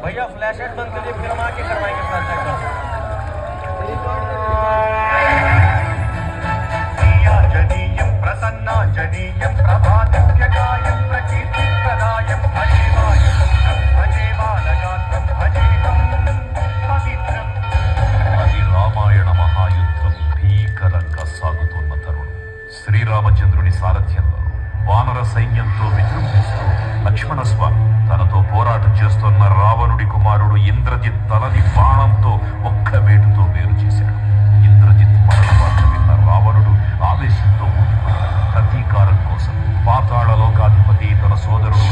भैया फ्लैशलाइट बंद करिए, फिल्म आके करवाएंगे सर। जनीयं प्रसन्नांजनीयं प्रभादिव्यकायं प्रकीर्तिप्रदायं भजे बालगात्रं भजेहं पवित्रम्. అది రామాయణ మహాయుద్ధం భీకరంగా సాగుతున్న తరుణం. శ్రీరామచంద్రుని సారథ్యంలో వానర సైన్యంతో విజృంభిస్తూ లక్ష్మణస్వామి తనతో పోరాటం చేస్తున్న రావణుడి కుమారుడు ఇంద్రజిత్ తలని బాణంతో ఒక్క వేటుతో వేరు చేశాడు. ఇంద్రజిత్ మరణ వార్త విన్న రావణుడు ఆవేశంతో ఊగిపోయాడు. ప్రతీకారం కోసం పాతాళ లోకాధిపతి తన సోదరుడు